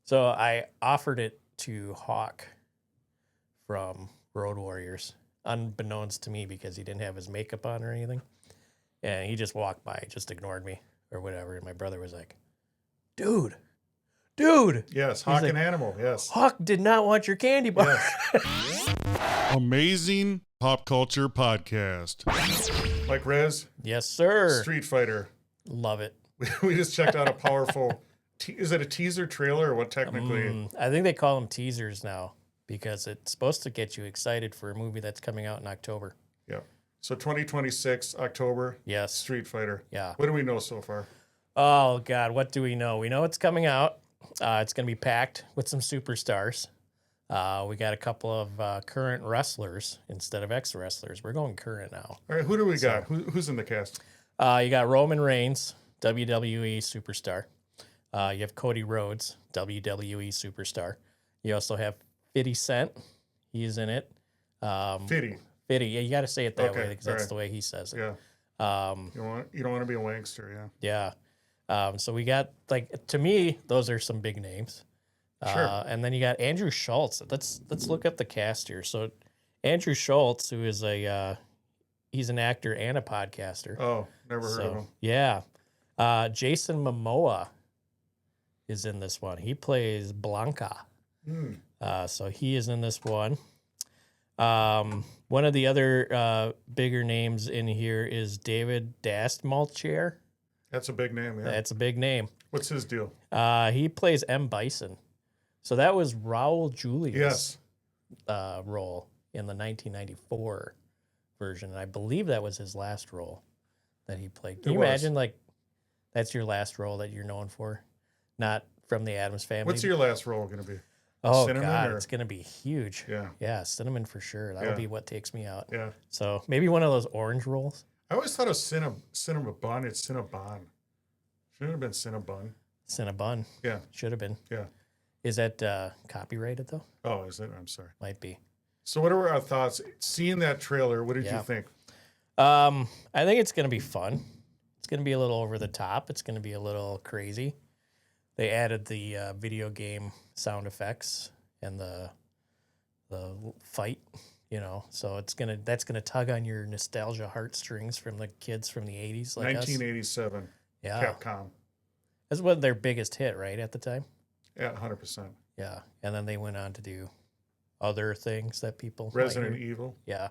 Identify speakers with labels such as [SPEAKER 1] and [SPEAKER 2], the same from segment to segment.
[SPEAKER 1] So I offered it to Hawk from Road Warriors, unbeknownst to me because he didn't have his makeup on or anything. And he just walked by, just ignored me or whatever. And my brother was like, dude.
[SPEAKER 2] Yes, Hawk
[SPEAKER 1] like,
[SPEAKER 2] and Animal, yes.
[SPEAKER 1] Hawk did not want your candy bar.
[SPEAKER 2] Yes.
[SPEAKER 3] Amazing pop culture podcast.
[SPEAKER 2] Like Rez,
[SPEAKER 1] Yes, sir.
[SPEAKER 2] Street Fighter.
[SPEAKER 1] Love it.
[SPEAKER 2] We just checked out a powerful, is it a teaser trailer or what technically?
[SPEAKER 1] I think they call them teasers now because it's supposed to get you excited for a movie that's coming out in October.
[SPEAKER 2] Yeah. So 2026, October,
[SPEAKER 1] Yes.
[SPEAKER 2] Street Fighter.
[SPEAKER 1] Yeah.
[SPEAKER 2] What do we know so far?
[SPEAKER 1] Oh, God. What do we know? We know it's coming out. It's going to be packed with some superstars. We got a couple of current wrestlers instead of ex-wrestlers. We're going current now.
[SPEAKER 2] All right, who do we got? Who's in the cast?
[SPEAKER 1] You got Roman Reigns, WWE superstar. You have Cody Rhodes, WWE superstar. You also have 50 Cent. He's in it.
[SPEAKER 2] 50.
[SPEAKER 1] 50. Yeah, you got to say it that
[SPEAKER 2] Okay,
[SPEAKER 1] way because that's
[SPEAKER 2] right.
[SPEAKER 1] the way he says it.
[SPEAKER 2] Yeah. You don't want to be a wankster, yeah.
[SPEAKER 1] Yeah. So we got, like, to me, those are some big names.
[SPEAKER 2] Sure.
[SPEAKER 1] And then you got Andrew Schultz. Let's look up the cast here. So Andrew Schultz, who is he's an actor and a podcaster.
[SPEAKER 2] Oh, never heard of him.
[SPEAKER 1] Yeah. Jason Momoa is in this one. He plays Blanka. So he is in this one. One of the other bigger names in here is David Dastmalchier.
[SPEAKER 2] That's a big name, yeah.
[SPEAKER 1] That's a big name.
[SPEAKER 2] What's his deal?
[SPEAKER 1] He plays M. Bison. So that was Raul Julia's
[SPEAKER 2] Yes.
[SPEAKER 1] role in the 1994 version. And I believe that was his last role that he played. Can you imagine, like, that's your last role that you're known for? Not from the Addams Family.
[SPEAKER 2] What's your last role going to be?
[SPEAKER 1] Oh,
[SPEAKER 2] Cinnamon,
[SPEAKER 1] God,
[SPEAKER 2] or-
[SPEAKER 1] it's going to be huge.
[SPEAKER 2] Yeah.
[SPEAKER 1] Yeah, Cinnamon for sure. That'll
[SPEAKER 2] Yeah.
[SPEAKER 1] be what takes me out.
[SPEAKER 2] Yeah.
[SPEAKER 1] So maybe one of those orange rolls.
[SPEAKER 2] I always thought of Cinnabon. It's Cinnabon. Shouldn't have been Cinnabon.
[SPEAKER 1] Cinnabon.
[SPEAKER 2] Yeah.
[SPEAKER 1] Should have been.
[SPEAKER 2] Yeah.
[SPEAKER 1] Is that copyrighted, though?
[SPEAKER 2] Oh, is it? I'm sorry.
[SPEAKER 1] Might be.
[SPEAKER 2] So what are our thoughts? Seeing that trailer, what did
[SPEAKER 1] Yeah.
[SPEAKER 2] you think?
[SPEAKER 1] I think it's going to be fun. It's going to be a little over the top. It's going to be a little crazy. They added the video game sound effects and the fight, so that's gonna tug on your nostalgia heartstrings from the kids from the 80s, like
[SPEAKER 2] 1987.
[SPEAKER 1] us. Yeah,
[SPEAKER 2] Capcom.
[SPEAKER 1] that's what their biggest hit, right, at the time.
[SPEAKER 2] Yeah, 100%.
[SPEAKER 1] Yeah, and then they went on to do other things that people might
[SPEAKER 2] Resident
[SPEAKER 1] hear.
[SPEAKER 2] Evil.
[SPEAKER 1] Yeah,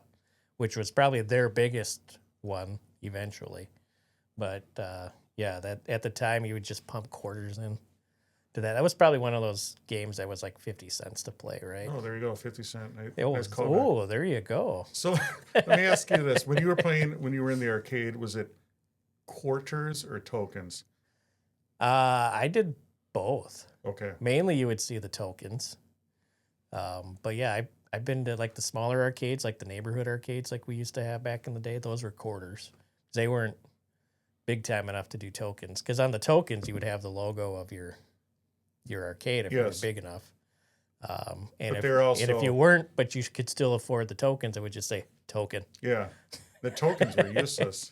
[SPEAKER 1] which was probably their biggest one eventually. But yeah, that at the time you would just pump quarters in to that. That was probably one of those games that was like 50 cents to play, right?
[SPEAKER 2] Oh, there you go, 50 Cent.
[SPEAKER 1] Oh,
[SPEAKER 2] Nice callback.
[SPEAKER 1] oh, there you go.
[SPEAKER 2] So let me ask you this: when you were in the arcade, was it quarters or tokens?
[SPEAKER 1] I did both.
[SPEAKER 2] Okay.
[SPEAKER 1] Mainly, you would see the tokens. But yeah, I've been to like the smaller arcades, like the neighborhood arcades, like we used to have back in the day. Those were quarters. They weren't big time enough to do tokens, because on the tokens you would have the logo of your arcade if you were
[SPEAKER 2] Yes.
[SPEAKER 1] big enough. And
[SPEAKER 2] But they're also-
[SPEAKER 1] if you weren't, but you could still afford the tokens, it would just say token.
[SPEAKER 2] Yeah. The tokens were useless. 'Cause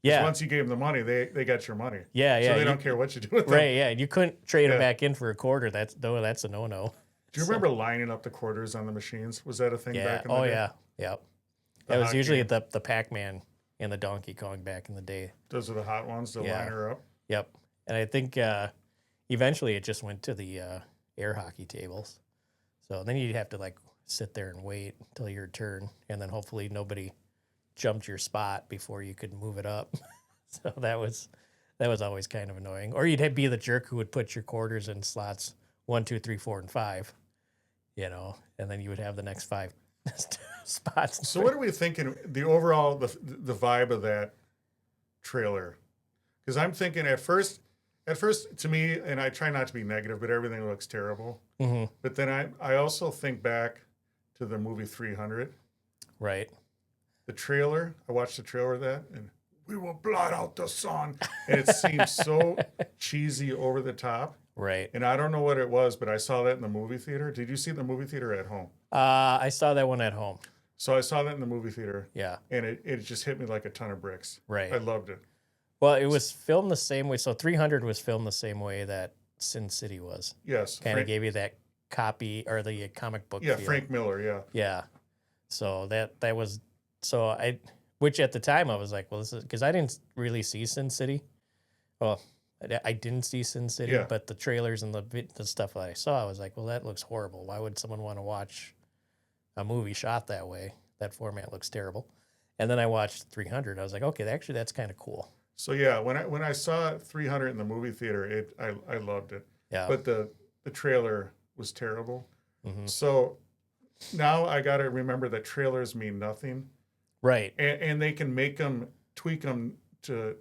[SPEAKER 1] Yeah,
[SPEAKER 2] Once you gave them the money, they got your money.
[SPEAKER 1] yeah.
[SPEAKER 2] So they
[SPEAKER 1] you-
[SPEAKER 2] don't care what you do with them.
[SPEAKER 1] Right, yeah. You couldn't trade them
[SPEAKER 2] Yeah.
[SPEAKER 1] back in for a quarter. That's a no-no.
[SPEAKER 2] Do you remember lining up the quarters on the machines? Was that a thing
[SPEAKER 1] Yeah.
[SPEAKER 2] back in the
[SPEAKER 1] Oh
[SPEAKER 2] day?
[SPEAKER 1] yeah. Yep.
[SPEAKER 2] The
[SPEAKER 1] That was
[SPEAKER 2] hot
[SPEAKER 1] usually
[SPEAKER 2] game.
[SPEAKER 1] the Pac-Man and the Donkey Kong back in the day.
[SPEAKER 2] Those are the hot ones, the
[SPEAKER 1] Yeah.
[SPEAKER 2] liner up.
[SPEAKER 1] Yep. And I think eventually it just went to the air hockey tables. So then you'd have to like sit there and wait until your turn, and then hopefully nobody jumped your spot before you could move it up. So that was always kind of annoying. Or you'd be the jerk who would put your quarters in slots 1, 2, 3, 4, and 5. And then you would have the next 5 spots.
[SPEAKER 2] So what are we thinking? The overall, the vibe of that trailer? Because I'm thinking at first to me, and I try not to be negative, but everything looks terrible.
[SPEAKER 1] Mm-hmm.
[SPEAKER 2] But then I also think back to the movie 300.
[SPEAKER 1] Right.
[SPEAKER 2] The trailer, I watched the trailer of that, and we will blot out the sun. And it seems so cheesy, over the top.
[SPEAKER 1] Right.
[SPEAKER 2] And I don't know what it was, but I saw that in the movie theater. Did you see it in the movie theater at home?
[SPEAKER 1] I saw that one at home.
[SPEAKER 2] So I saw that in the movie theater,
[SPEAKER 1] Yeah.
[SPEAKER 2] and it just hit me like a ton of bricks.
[SPEAKER 1] Right.
[SPEAKER 2] I loved it.
[SPEAKER 1] Well, it was filmed the same way. So 300 was filmed the same way that Sin City was.
[SPEAKER 2] Yes.
[SPEAKER 1] Kind of gave you that copy or the comic book.
[SPEAKER 2] Yeah,
[SPEAKER 1] feel.
[SPEAKER 2] Frank Miller. Yeah.
[SPEAKER 1] Yeah. So that was which at the time I was like, well, this is because I didn't really see Sin City. Well, I didn't see Sin City,
[SPEAKER 2] Yeah.
[SPEAKER 1] but the trailers and the stuff that I saw, I was like, well, that looks horrible. Why would someone want to watch a movie shot that way? That format looks terrible. And then I watched 300. I was like, okay, actually, that's kind of cool.
[SPEAKER 2] So yeah, when I saw 300 in the movie theater, I loved it.
[SPEAKER 1] Yeah.
[SPEAKER 2] But the trailer was terrible.
[SPEAKER 1] Mm-hmm.
[SPEAKER 2] So now I got to remember that trailers mean nothing.
[SPEAKER 1] Right.
[SPEAKER 2] And they can tweak them to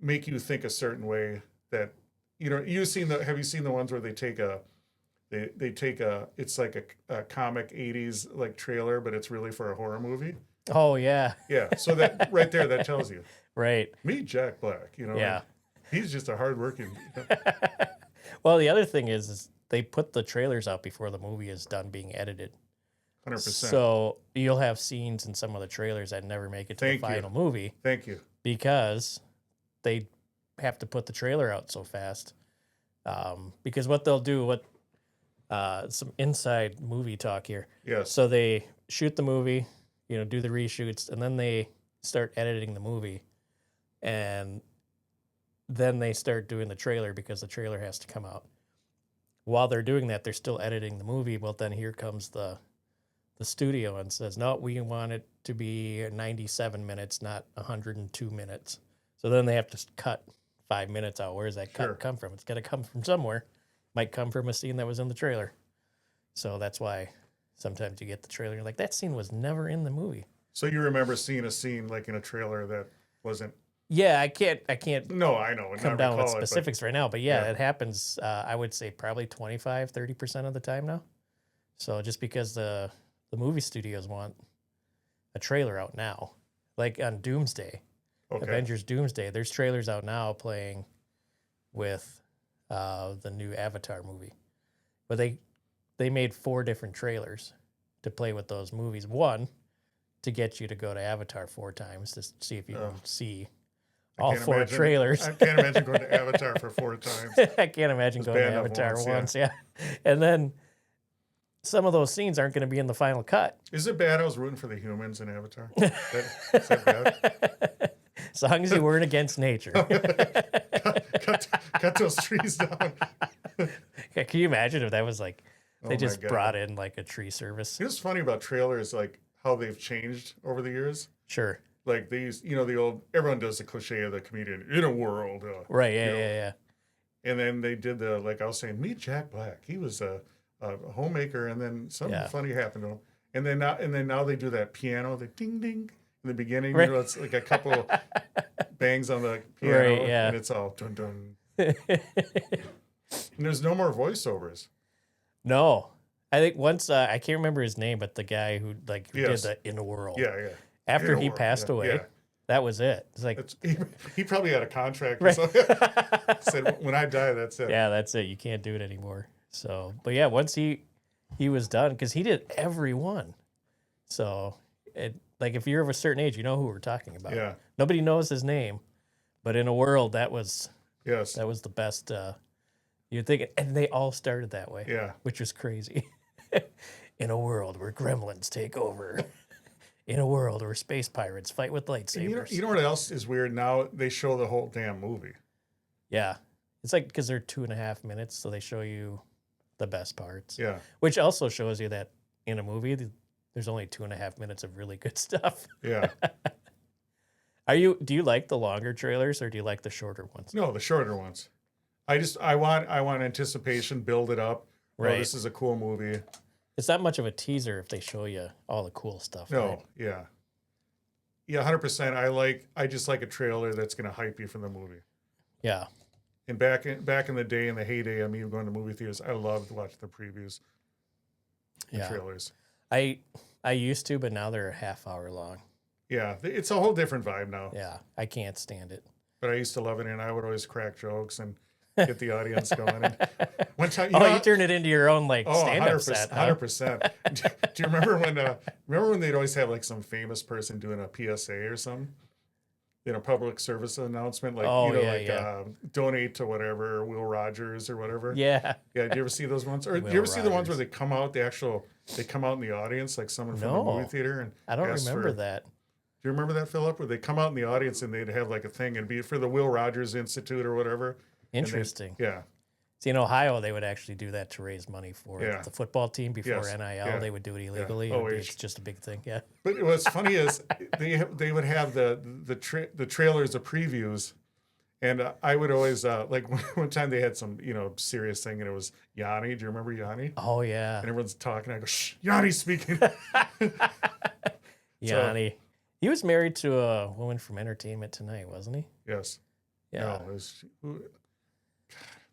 [SPEAKER 2] make you think a certain way that, have you seen the ones where they take it's like a comic 80s like trailer, but it's really for a horror movie.
[SPEAKER 1] Oh yeah.
[SPEAKER 2] Yeah. So that right there, that tells you.
[SPEAKER 1] Right.
[SPEAKER 2] Meet Jack Black,
[SPEAKER 1] Yeah.
[SPEAKER 2] He's just a hardworking.
[SPEAKER 1] Well, the other thing is they put the trailers out before the movie is done being edited.
[SPEAKER 2] 100%.
[SPEAKER 1] So you'll have scenes in some of the trailers that never make it to the final movie.
[SPEAKER 2] Thank you.
[SPEAKER 1] Because they have to put the trailer out so fast. Because what they'll do, some inside movie talk here.
[SPEAKER 2] Yes.
[SPEAKER 1] So they shoot the movie, do the reshoots, and then they start editing the movie. And then they start doing the trailer because the trailer has to come out. While they're doing that, they're still editing the movie. Well, then here comes the studio and says, no, we want it to be 97 minutes, not 102 minutes. So then they have to cut 5 minutes out. Where does that cut come from? It's got to come from somewhere. Might come from a scene that was in the trailer. So that's why sometimes you get the trailer. You're like, that scene was never in the movie.
[SPEAKER 2] So you remember seeing a scene like in a trailer that wasn't.
[SPEAKER 1] Yeah, I can't.
[SPEAKER 2] No, I know.
[SPEAKER 1] Come down with specifics right now, but yeah, it happens. I would say probably 25-30% of the time now. So just because the movie studios want a trailer out now, like on Doomsday, Avengers Doomsday, there's trailers out now playing with the new Avatar movie, but they made 4 different trailers to play with those movies. One, to get you to go to Avatar 4 times to see if you can see all 4 trailers.
[SPEAKER 2] I can't imagine going to Avatar for 4 times.
[SPEAKER 1] I can't imagine going to Avatar once. Yeah. And then some of those scenes aren't going to be in the final cut.
[SPEAKER 2] Is it bad I was rooting for the humans in Avatar? Is that bad?
[SPEAKER 1] As long as you weren't against nature.
[SPEAKER 2] cut those trees down.
[SPEAKER 1] Can you imagine if that was like, they just brought in like a tree service?
[SPEAKER 2] What's funny about trailers, like how they've changed over the years.
[SPEAKER 1] Sure.
[SPEAKER 2] Like these, the old, everyone does the cliche of the comedian, in a world.
[SPEAKER 1] Right, yeah.
[SPEAKER 2] And then they did like I was saying, meet Jack Black. He was a homemaker, and then something funny happened to him. And then now they do that piano, the ding ding in the beginning.
[SPEAKER 1] Right.
[SPEAKER 2] It's like a couple bangs on the piano,
[SPEAKER 1] right, yeah.
[SPEAKER 2] and it's all dun dun. And there's no more voiceovers.
[SPEAKER 1] No. I think once, I can't remember his name, but the guy who did the In the World.
[SPEAKER 2] Yeah.
[SPEAKER 1] After he passed away, that was it. It's like
[SPEAKER 2] he probably had a contract or
[SPEAKER 1] right.
[SPEAKER 2] something. Said, when I die, that's it.
[SPEAKER 1] Yeah, that's it. You can't do it anymore. So, but yeah, once he was done, because he did every one. So, if you're of a certain age, you know who we're talking about.
[SPEAKER 2] Yeah.
[SPEAKER 1] Nobody knows his name, but In a World, that was the best. You'd think, and they all started that way.
[SPEAKER 2] Yeah.
[SPEAKER 1] Which was crazy. In a world where gremlins take over. In a world where space pirates fight with lightsabers.
[SPEAKER 2] You know what else is weird? Now they show the whole damn movie.
[SPEAKER 1] Yeah. It's like because they're 2.5 minutes, so they show you the best parts.
[SPEAKER 2] Yeah.
[SPEAKER 1] Which also shows you that in a movie, there's only 2.5 minutes of really good stuff.
[SPEAKER 2] Yeah.
[SPEAKER 1] Do you like the longer trailers or do you like the shorter ones?
[SPEAKER 2] No, the shorter ones. I want anticipation, build it up.
[SPEAKER 1] Right.
[SPEAKER 2] Oh, this is a cool movie.
[SPEAKER 1] It's not much of a teaser if they show you all the cool stuff.
[SPEAKER 2] No,
[SPEAKER 1] right?
[SPEAKER 2] yeah. Yeah, 100%. I just like a trailer that's going to hype you for the movie.
[SPEAKER 1] Yeah.
[SPEAKER 2] And back in the day, in the heyday of me going to movie theaters, I loved watching the previews and trailers.
[SPEAKER 1] I used to, but now they're a half hour long.
[SPEAKER 2] Yeah, it's a whole different vibe now.
[SPEAKER 1] Yeah, I can't stand it.
[SPEAKER 2] But I used to love it, and I would always crack jokes and get the audience going. And one time,
[SPEAKER 1] you turn it into your own stand-up set.
[SPEAKER 2] 100%. Do you remember when they'd always have like some famous person doing a PSA or something? public service announcement, like
[SPEAKER 1] Oh, yeah.
[SPEAKER 2] Donate to whatever Will Rogers or whatever.
[SPEAKER 1] Yeah.
[SPEAKER 2] Yeah. Do you ever see those ones? Or do
[SPEAKER 1] Will
[SPEAKER 2] you ever see the ones where
[SPEAKER 1] Rogers.
[SPEAKER 2] they come out? They come out in the audience, like someone from the movie
[SPEAKER 1] No.
[SPEAKER 2] theater, and
[SPEAKER 1] I don't
[SPEAKER 2] ask
[SPEAKER 1] remember
[SPEAKER 2] for-
[SPEAKER 1] that.
[SPEAKER 2] Do you remember that, Philip? Where they come out in the audience and they'd have like a thing and be for the Will Rogers Institute or whatever.
[SPEAKER 1] Interesting.
[SPEAKER 2] Yeah.
[SPEAKER 1] See, in Ohio, they would actually do that to raise money for
[SPEAKER 2] Yeah.
[SPEAKER 1] the football team before
[SPEAKER 2] Yes.
[SPEAKER 1] NIL.
[SPEAKER 2] Yeah.
[SPEAKER 1] They would do it illegally.
[SPEAKER 2] Oh,
[SPEAKER 1] It's just a big thing. Yeah.
[SPEAKER 2] But what's funny is they would have the trailers of previews, and I would always like one time they had some serious thing, and it was Yanni. Do you remember Yanni?
[SPEAKER 1] Oh, yeah.
[SPEAKER 2] And everyone's talking. I go, shh, Yanni's speaking.
[SPEAKER 1] Yanni. He was married to a woman from Entertainment Tonight, wasn't he?
[SPEAKER 2] Yes.
[SPEAKER 1] Yeah.
[SPEAKER 2] No, it was,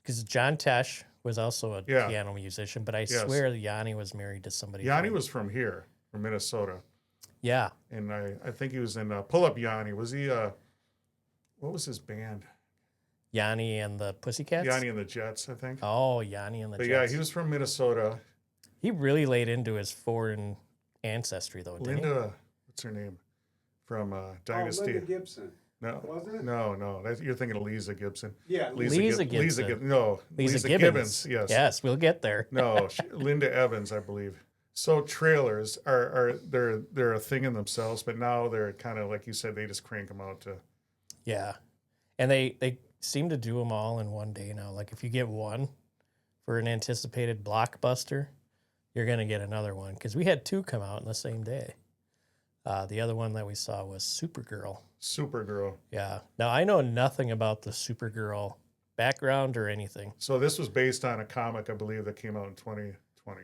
[SPEAKER 1] Because John Tesh was also a
[SPEAKER 2] Yeah.
[SPEAKER 1] piano musician, but I
[SPEAKER 2] Yes.
[SPEAKER 1] swear Yanni was married to somebody.
[SPEAKER 2] Yanni was from here, from Minnesota,
[SPEAKER 1] Yeah.
[SPEAKER 2] and I think he was in Pull Up Yanni. Was he? What was his band?
[SPEAKER 1] Yanni and the Pussycats?
[SPEAKER 2] Yanni and the Jets, I think.
[SPEAKER 1] Oh, Yanni and the
[SPEAKER 2] But
[SPEAKER 1] Jets.
[SPEAKER 2] yeah, he was from Minnesota.
[SPEAKER 1] He really laid into his foreign ancestry, though, didn't
[SPEAKER 2] Linda, what's her name? From Dynasty.
[SPEAKER 4] Linda Gibson.
[SPEAKER 2] No,
[SPEAKER 4] Wasn't it?
[SPEAKER 2] No. You're thinking of Lisa Gibson.
[SPEAKER 4] Yeah,
[SPEAKER 1] Lisa Gibson.
[SPEAKER 2] No,
[SPEAKER 1] Lisa
[SPEAKER 2] Gibbons.
[SPEAKER 1] Gibbons.
[SPEAKER 2] Yes.
[SPEAKER 1] Yes, we'll get there.
[SPEAKER 2] No, Linda Evans, I believe. So trailers are they're a thing in themselves, but now they're kind of like you said, they just crank them out to.
[SPEAKER 1] Yeah. And they seem to do them all in one day now. Like if you get one for an anticipated blockbuster, you're going to get another one. Because we had two come out in the same day. The other one that we saw was Supergirl.
[SPEAKER 2] Supergirl.
[SPEAKER 1] Yeah. Now, I know nothing about the Supergirl background or anything.
[SPEAKER 2] So this was based on a comic, I believe, that came out in 2020.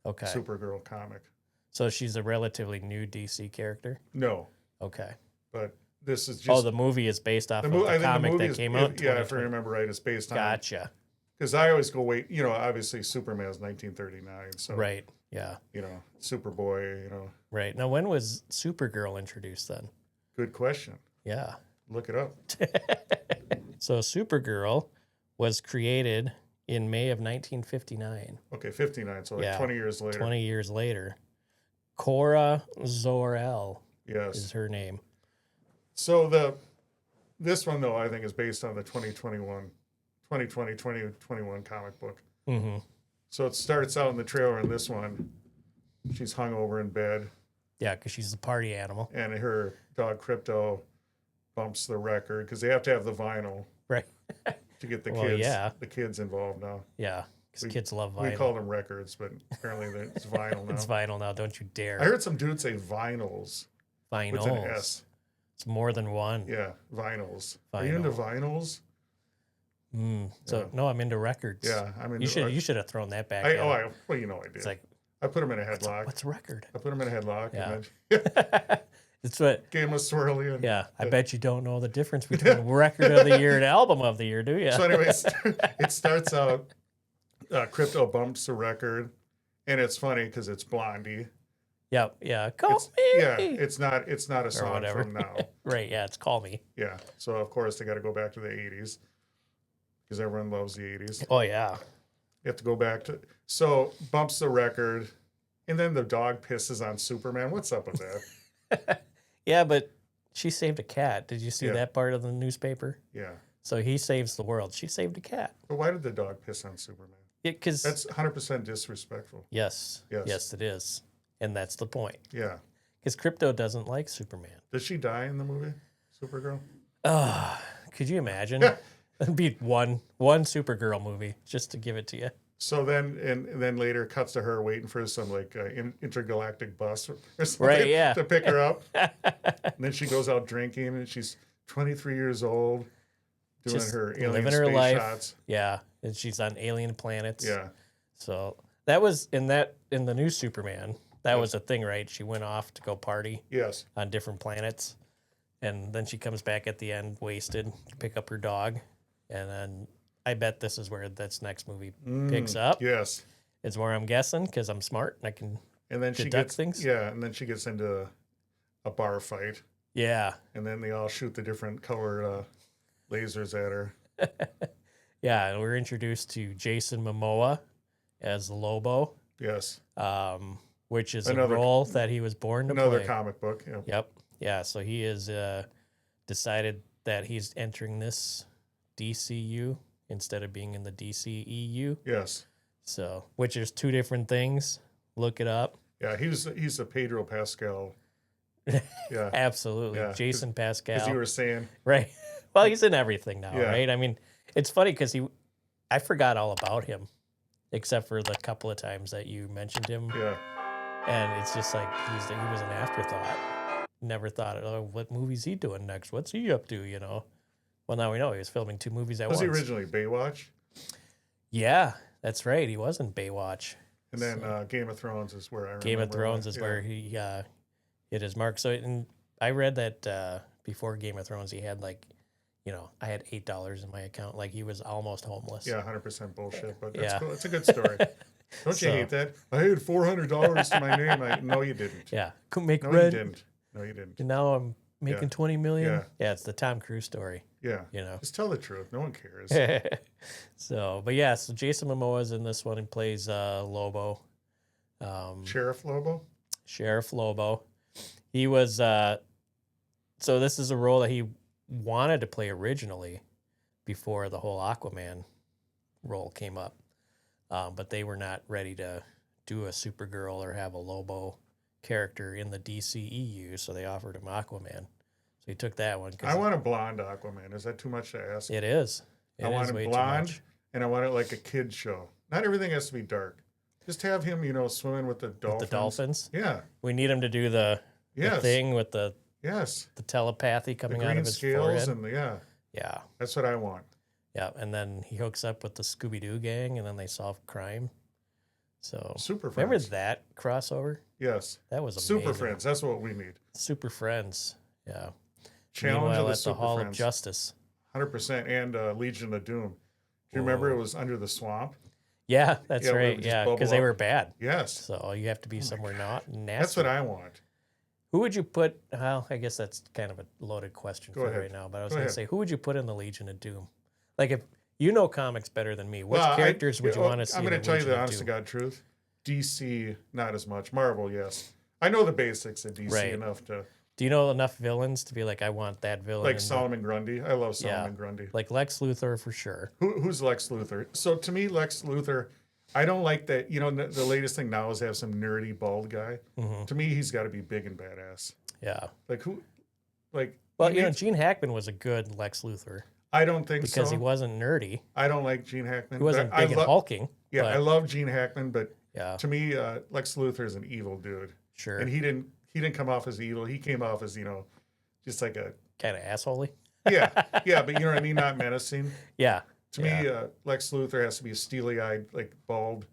[SPEAKER 1] Okay.
[SPEAKER 2] Supergirl comic.
[SPEAKER 1] So she's a relatively new DC character?
[SPEAKER 2] No,
[SPEAKER 1] Okay.
[SPEAKER 2] but this is just.
[SPEAKER 1] Oh, the movie is based off of
[SPEAKER 2] I
[SPEAKER 1] the
[SPEAKER 2] think the
[SPEAKER 1] comic
[SPEAKER 2] movie
[SPEAKER 1] that
[SPEAKER 2] is-
[SPEAKER 1] came out. in
[SPEAKER 2] Yeah, if I
[SPEAKER 1] 2020.
[SPEAKER 2] remember right, it's based on.
[SPEAKER 1] Gotcha.
[SPEAKER 2] Because I always go wait. Obviously Superman's 1939. So
[SPEAKER 1] Right. Yeah.
[SPEAKER 2] Superboy.
[SPEAKER 1] Right. Now, when was Supergirl introduced then?
[SPEAKER 2] Good question.
[SPEAKER 1] Yeah.
[SPEAKER 2] Look it up.
[SPEAKER 1] So Supergirl was created in May of 1959.
[SPEAKER 2] Okay, 59. So like
[SPEAKER 1] Yeah,
[SPEAKER 2] 20 years later.
[SPEAKER 1] 20 years later. Kara Zor-El
[SPEAKER 2] Yes.
[SPEAKER 1] is her name.
[SPEAKER 2] So this one though I think is based on the 2021 comic book.
[SPEAKER 1] Mm-hmm.
[SPEAKER 2] So it starts out in the trailer in this one. She's hung over in bed,
[SPEAKER 1] Yeah, because she's a party animal.
[SPEAKER 2] and her dog Krypto bumps the record because they have to have the vinyl
[SPEAKER 1] Right.
[SPEAKER 2] to get the
[SPEAKER 1] Well,
[SPEAKER 2] kids
[SPEAKER 1] yeah.
[SPEAKER 2] the kids involved now.
[SPEAKER 1] Yeah, because
[SPEAKER 2] We-
[SPEAKER 1] kids love
[SPEAKER 2] We
[SPEAKER 1] vinyl.
[SPEAKER 2] call them records, but apparently it's vinyl now.
[SPEAKER 1] It's vinyl now. Don't you dare.
[SPEAKER 2] I heard some dude say vinyls with an
[SPEAKER 1] Vinyls.
[SPEAKER 2] S.
[SPEAKER 1] It's more than one.
[SPEAKER 2] Yeah, vinyls. Are you into vinyls?
[SPEAKER 1] So
[SPEAKER 2] Yeah.
[SPEAKER 1] no, I'm into records.
[SPEAKER 2] Yeah, I mean,
[SPEAKER 1] You should have thrown that back.
[SPEAKER 2] I
[SPEAKER 1] at him.
[SPEAKER 2] well, you know I did.
[SPEAKER 1] It's like,
[SPEAKER 2] I put him in a headlock.
[SPEAKER 1] what's a record?
[SPEAKER 2] I put him in a headlock.
[SPEAKER 1] Yeah.
[SPEAKER 2] And then
[SPEAKER 1] It's what.
[SPEAKER 2] gave him a swirly. And,
[SPEAKER 1] Yeah, I bet you don't know the difference between record of the year and album of the year, do you?
[SPEAKER 2] So anyways, it starts out. Krypto bumps the record, and it's funny because it's Blondie.
[SPEAKER 1] Yep. Yeah. Call
[SPEAKER 2] It's,
[SPEAKER 1] me.
[SPEAKER 2] yeah, it's not a song
[SPEAKER 1] whatever.
[SPEAKER 2] from now.
[SPEAKER 1] Right. Yeah. It's Call Me.
[SPEAKER 2] Yeah, so of course they got to go back to the '80s because everyone loves the '80s.
[SPEAKER 1] Oh yeah.
[SPEAKER 2] You have to go back to bumps the record, and then the dog pisses on Superman. What's up with that?
[SPEAKER 1] Yeah, but she saved a cat. Did you see
[SPEAKER 2] Yeah.
[SPEAKER 1] that part of the newspaper?
[SPEAKER 2] Yeah,
[SPEAKER 1] So he saves the world. She saved a cat.
[SPEAKER 2] but why did the dog piss on Superman?
[SPEAKER 1] Because
[SPEAKER 2] That's 100% disrespectful.
[SPEAKER 1] yes,
[SPEAKER 2] Yes.
[SPEAKER 1] yes, it is, and that's the point.
[SPEAKER 2] Yeah.
[SPEAKER 1] Because Krypto doesn't like Superman.
[SPEAKER 2] Does she die in the movie Supergirl?
[SPEAKER 1] Could you imagine? It'd be one Supergirl movie just to give it to you.
[SPEAKER 2] So then, and then later cuts to her waiting for some intergalactic bus or something
[SPEAKER 1] Right, yeah.
[SPEAKER 2] to pick her up. And then she goes out drinking, and she's 23 years old, doing
[SPEAKER 1] Just
[SPEAKER 2] her alien
[SPEAKER 1] living her
[SPEAKER 2] space
[SPEAKER 1] life.
[SPEAKER 2] shots.
[SPEAKER 1] Yeah, and she's on alien planets.
[SPEAKER 2] Yeah,
[SPEAKER 1] So that was in the new Superman. That was a thing, right? She went off to go party
[SPEAKER 2] yes.
[SPEAKER 1] on different planets, and then she comes back at the end wasted to pick up her dog, and then I bet this is where this next movie picks up.
[SPEAKER 2] Yes.
[SPEAKER 1] It's where I'm guessing because I'm smart and I can.
[SPEAKER 2] And then she
[SPEAKER 1] Deduct
[SPEAKER 2] gets
[SPEAKER 1] things?
[SPEAKER 2] Yeah, and then she gets into a bar fight,
[SPEAKER 1] Yeah,
[SPEAKER 2] and then they all shoot the different color lasers at her.
[SPEAKER 1] yeah. And we're introduced to Jason Momoa as Lobo,
[SPEAKER 2] Yes.
[SPEAKER 1] which is
[SPEAKER 2] Another-
[SPEAKER 1] a role that he was born to
[SPEAKER 2] Another
[SPEAKER 1] play.
[SPEAKER 2] comic book. Yeah.
[SPEAKER 1] Yep. Yeah. So he is decided that he's entering this DCU instead of being in the DCEU.
[SPEAKER 2] Yes.
[SPEAKER 1] So, which is two different things. Look it up.
[SPEAKER 2] Yeah, he's a Pedro Pascal. Yeah.
[SPEAKER 1] Absolutely.
[SPEAKER 2] Yeah,
[SPEAKER 1] Jason Pascal.
[SPEAKER 2] As you were saying.
[SPEAKER 1] Right. Well, he's in everything now,
[SPEAKER 2] Yeah.
[SPEAKER 1] right? I mean, it's funny because I forgot all about him, except for the couple of times that you mentioned him.
[SPEAKER 2] Yeah.
[SPEAKER 1] And it's just like he was an afterthought. Never thought, oh, what movie's he doing next? What's he up to, you know? Well, now we know he was filming 2 movies at
[SPEAKER 2] Was
[SPEAKER 1] once.
[SPEAKER 2] he originally Baywatch?
[SPEAKER 1] Yeah, that's right. He was in Baywatch.
[SPEAKER 2] And then Game of Thrones is where I remember.
[SPEAKER 1] Game of Thrones is where he hit his mark. So and I read that before Game of Thrones, he had like, you know, I had $8 in my account. Like he was almost homeless.
[SPEAKER 2] Yeah, 100% bullshit, but that's
[SPEAKER 1] Yeah.
[SPEAKER 2] cool. It's a good story. Don't you hate that? I had $400 to my name. No, you didn't.
[SPEAKER 1] Yeah, couldn't make
[SPEAKER 2] No,
[SPEAKER 1] rent.
[SPEAKER 2] you didn't. No, you didn't.
[SPEAKER 1] And now I'm making 20 million.
[SPEAKER 2] Yeah.
[SPEAKER 1] Yeah, it's the Tom Cruise story.
[SPEAKER 2] Yeah.
[SPEAKER 1] You know.
[SPEAKER 2] Just tell the truth. No one cares.
[SPEAKER 1] So Jason Momoa's in this one and plays Lobo.
[SPEAKER 2] Sheriff Lobo?
[SPEAKER 1] Sheriff Lobo. He was so this is a role that he wanted to play originally before the whole Aquaman role came up. But they were not ready to do a Supergirl or have a Lobo character in the DCEU, so they offered him Aquaman. So he took that one.
[SPEAKER 2] I want a blonde Aquaman. Is that too much to ask?
[SPEAKER 1] It is.
[SPEAKER 2] I want it blonde, and I want it like a kid show. Not everything has to be dark. Just have him, you know, swimming with the dolphins.
[SPEAKER 1] With the dolphins?
[SPEAKER 2] Yeah.
[SPEAKER 1] We need him to do the thing with the telepathy coming out of his
[SPEAKER 2] scales
[SPEAKER 1] forehead.
[SPEAKER 2] Yeah. That's what I want.
[SPEAKER 1] Yeah, and then he hooks up with the Scooby-Doo gang, and then they solve crime. So
[SPEAKER 2] Super Friends.
[SPEAKER 1] Remember that crossover?
[SPEAKER 2] Yes.
[SPEAKER 1] That was amazing.
[SPEAKER 2] Super Friends. That's what we need.
[SPEAKER 1] Super Friends. Yeah.
[SPEAKER 2] Challenge
[SPEAKER 1] Meanwhile,
[SPEAKER 2] of the
[SPEAKER 1] at
[SPEAKER 2] Super
[SPEAKER 1] the Hall
[SPEAKER 2] Friends.
[SPEAKER 1] of Justice.
[SPEAKER 2] 100%. And Legion of Doom. Do you remember it was under the swamp?
[SPEAKER 1] Yeah, that's
[SPEAKER 2] Yeah, where it
[SPEAKER 1] right.
[SPEAKER 2] would just
[SPEAKER 1] Yeah,
[SPEAKER 2] bubble
[SPEAKER 1] because they
[SPEAKER 2] up.
[SPEAKER 1] were bad.
[SPEAKER 2] Yes.
[SPEAKER 1] So you have to be somewhere not nasty.
[SPEAKER 2] That's what I want.
[SPEAKER 1] Who would you put? Well, I guess that's kind of a loaded question
[SPEAKER 2] Go
[SPEAKER 1] for
[SPEAKER 2] ahead.
[SPEAKER 1] right now. But I was
[SPEAKER 2] Go
[SPEAKER 1] going to
[SPEAKER 2] ahead.
[SPEAKER 1] say, who would you put in the Legion of Doom? Like, if you know comics better than me, which
[SPEAKER 2] Well,
[SPEAKER 1] characters would you want to see?
[SPEAKER 2] I'm going
[SPEAKER 1] in
[SPEAKER 2] to tell you
[SPEAKER 1] Legion
[SPEAKER 2] the
[SPEAKER 1] of
[SPEAKER 2] honest to
[SPEAKER 1] Doom?
[SPEAKER 2] God truth. DC, not as much. Marvel, yes. I know the basics of DC
[SPEAKER 1] Right.
[SPEAKER 2] enough to.
[SPEAKER 1] Do you know enough villains to be like, I want that villain?
[SPEAKER 2] Like
[SPEAKER 1] in
[SPEAKER 2] Solomon Grundy. I love
[SPEAKER 1] Yeah.
[SPEAKER 2] Solomon Grundy.
[SPEAKER 1] Like Lex Luthor for sure.
[SPEAKER 2] Who's Lex Luthor? So to me, Lex Luthor, I don't like that. You know, the latest thing now is have some nerdy bald guy.
[SPEAKER 1] Mhm.
[SPEAKER 2] To me, he's got to be big and badass.
[SPEAKER 1] Yeah.
[SPEAKER 2] Like who? Like
[SPEAKER 1] Well,
[SPEAKER 2] he
[SPEAKER 1] you know,
[SPEAKER 2] needs-
[SPEAKER 1] Gene Hackman was a good Lex Luthor
[SPEAKER 2] I don't think
[SPEAKER 1] because
[SPEAKER 2] so.
[SPEAKER 1] he wasn't nerdy.
[SPEAKER 2] I don't like Gene Hackman.
[SPEAKER 1] He wasn't
[SPEAKER 2] but I
[SPEAKER 1] big and hulking.
[SPEAKER 2] Yeah,
[SPEAKER 1] but,
[SPEAKER 2] I love Gene Hackman, but
[SPEAKER 1] yeah,
[SPEAKER 2] to me, Lex Luthor is an evil dude,
[SPEAKER 1] sure.
[SPEAKER 2] and he didn't come off as evil. He came off as, you know, just like a
[SPEAKER 1] Kind of assholey.
[SPEAKER 2] yeah, but you know what I mean, not menacing.
[SPEAKER 1] Yeah.
[SPEAKER 2] To me, Lex Luthor has to be steely-eyed, like bald.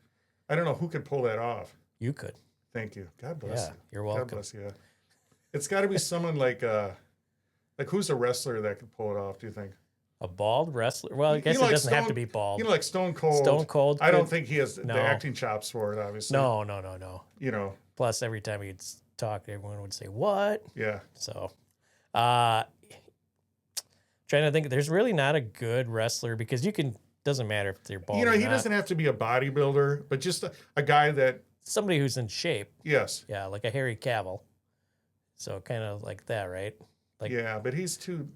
[SPEAKER 2] I don't know who could pull that off.
[SPEAKER 1] You could.
[SPEAKER 2] Thank you. God bless
[SPEAKER 1] Yeah,
[SPEAKER 2] you.
[SPEAKER 1] you're
[SPEAKER 2] God
[SPEAKER 1] welcome.
[SPEAKER 2] bless you. It's got to be someone like who's a wrestler that could pull it off? Do you think?
[SPEAKER 1] A bald wrestler? Well, I guess
[SPEAKER 2] You know,
[SPEAKER 1] it
[SPEAKER 2] like
[SPEAKER 1] doesn't have to
[SPEAKER 2] Stone-
[SPEAKER 1] be bald.
[SPEAKER 2] You know, like Stone Cold.
[SPEAKER 1] Stone Cold
[SPEAKER 2] I don't
[SPEAKER 1] could-
[SPEAKER 2] think he has
[SPEAKER 1] No.
[SPEAKER 2] the acting chops for it. Obviously.
[SPEAKER 1] No.
[SPEAKER 2] You know.
[SPEAKER 1] Plus, every time he'd talk, everyone would say, "What?"
[SPEAKER 2] Yeah.
[SPEAKER 1] So, trying to think. There's really not a good wrestler because you can. Doesn't matter if they're bald.
[SPEAKER 2] You know,
[SPEAKER 1] or
[SPEAKER 2] he
[SPEAKER 1] not.
[SPEAKER 2] doesn't have to be a bodybuilder, but just a guy that.
[SPEAKER 1] Somebody who's in shape.
[SPEAKER 2] Yes.
[SPEAKER 1] Yeah, like a Harry Cavill. So kind of like that, right? Like,
[SPEAKER 2] Yeah, but he's too.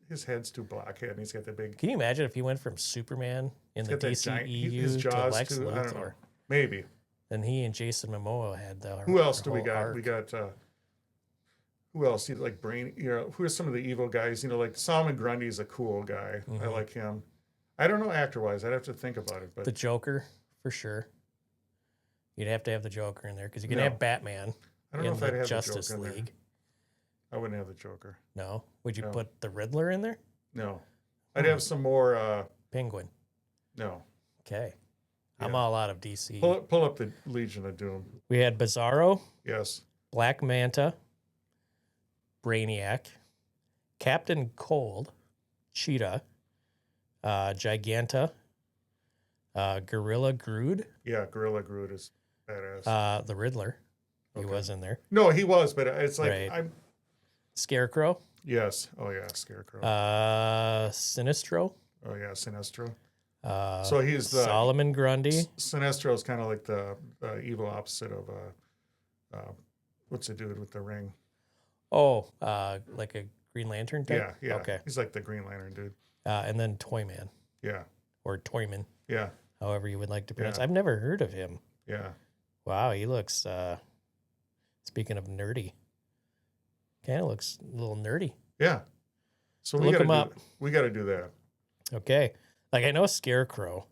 [SPEAKER 2] His head's too blockhead, and he's got the big.
[SPEAKER 1] can you imagine if he went from Superman in the
[SPEAKER 2] got that giant-
[SPEAKER 1] DCEU
[SPEAKER 2] his
[SPEAKER 1] to
[SPEAKER 2] jaws
[SPEAKER 1] Lex
[SPEAKER 2] too. I don't know.
[SPEAKER 1] Luthor?
[SPEAKER 2] Maybe.
[SPEAKER 1] Then he and Jason Momoa had the.
[SPEAKER 2] Who else do
[SPEAKER 1] whole
[SPEAKER 2] we got?
[SPEAKER 1] arc.
[SPEAKER 2] We got. Who else? Like Brain. You know, who are some of the evil guys? You know, like Solomon Grundy is a cool guy. I
[SPEAKER 1] Mhm.
[SPEAKER 2] like him. I don't know actor wise. I'd have to think about it. But
[SPEAKER 1] The Joker, for sure. You'd have to have the Joker in there because you can
[SPEAKER 2] No.
[SPEAKER 1] have Batman
[SPEAKER 2] I don't know
[SPEAKER 1] in
[SPEAKER 2] if I'd
[SPEAKER 1] the
[SPEAKER 2] have
[SPEAKER 1] Justice
[SPEAKER 2] the Joker in there.
[SPEAKER 1] League.
[SPEAKER 2] I wouldn't have the Joker.
[SPEAKER 1] No. Would you
[SPEAKER 2] No.
[SPEAKER 1] put the Riddler in there?
[SPEAKER 2] No, I'd
[SPEAKER 1] Hmm.
[SPEAKER 2] have some more.
[SPEAKER 1] Penguin.
[SPEAKER 2] No,
[SPEAKER 1] Okay. I'm
[SPEAKER 2] Yeah.
[SPEAKER 1] all out of DC.
[SPEAKER 2] pull up the Legion of Doom.
[SPEAKER 1] We had Bizarro,
[SPEAKER 2] Yes,
[SPEAKER 1] Black Manta, Brainiac, Captain Cold, Cheetah, Giganta, Gorilla Grodd,
[SPEAKER 2] yeah. Gorilla Groot is badass.
[SPEAKER 1] the Riddler. He
[SPEAKER 2] Okay.
[SPEAKER 1] was in there.
[SPEAKER 2] No, he was, but it's like
[SPEAKER 1] Right.
[SPEAKER 2] I'm.
[SPEAKER 1] Scarecrow,
[SPEAKER 2] Yes. Oh yeah, Scarecrow.
[SPEAKER 1] Sinestro,
[SPEAKER 2] Oh yeah, Sinestro.
[SPEAKER 1] so
[SPEAKER 2] So he's the
[SPEAKER 1] Solomon Grundy.
[SPEAKER 2] Sinestro is kind of like the evil opposite of what's the dude with the ring?
[SPEAKER 1] Oh, like a Green Lantern type?
[SPEAKER 2] Yeah.
[SPEAKER 1] Okay.
[SPEAKER 2] He's like the Green Lantern dude.
[SPEAKER 1] And then Toyman
[SPEAKER 2] Yeah.
[SPEAKER 1] or Toyman,
[SPEAKER 2] Yeah.
[SPEAKER 1] however you would like to pronounce.
[SPEAKER 2] Yeah.
[SPEAKER 1] I've never heard of him.
[SPEAKER 2] Yeah.
[SPEAKER 1] Wow, he looks. Speaking of nerdy, kind of looks a little nerdy.
[SPEAKER 2] Yeah. So
[SPEAKER 1] Look him up.
[SPEAKER 2] We got to do that.
[SPEAKER 1] Okay, like I know Scarecrow,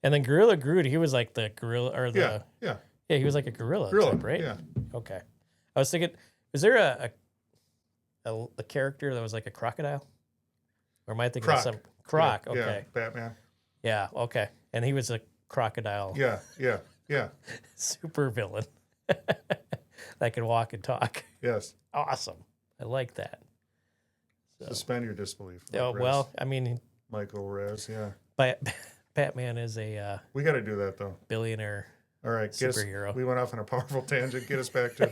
[SPEAKER 1] and then Gorilla Groot. He was like the gorilla or the
[SPEAKER 2] Yeah.
[SPEAKER 1] he was like a gorilla type, right?
[SPEAKER 2] Yeah.
[SPEAKER 1] Okay, I was thinking, is there a character that was like a crocodile, or am I thinking of some Croc?
[SPEAKER 2] Yeah.
[SPEAKER 1] Okay,
[SPEAKER 2] Yeah. Batman.
[SPEAKER 1] yeah, okay, and he was a crocodile.
[SPEAKER 2] Yeah.
[SPEAKER 1] Super villain that could walk and talk.
[SPEAKER 2] Yes.
[SPEAKER 1] Awesome. I like that. So,
[SPEAKER 2] Suspend your disbelief.
[SPEAKER 1] oh,
[SPEAKER 2] Rez.
[SPEAKER 1] well, I mean,
[SPEAKER 2] Michael Rez. Yeah.
[SPEAKER 1] Batman is a
[SPEAKER 2] We got to do that though.
[SPEAKER 1] billionaire
[SPEAKER 2] All right.
[SPEAKER 1] superhero.
[SPEAKER 2] We went off on a powerful tangent. Get us back to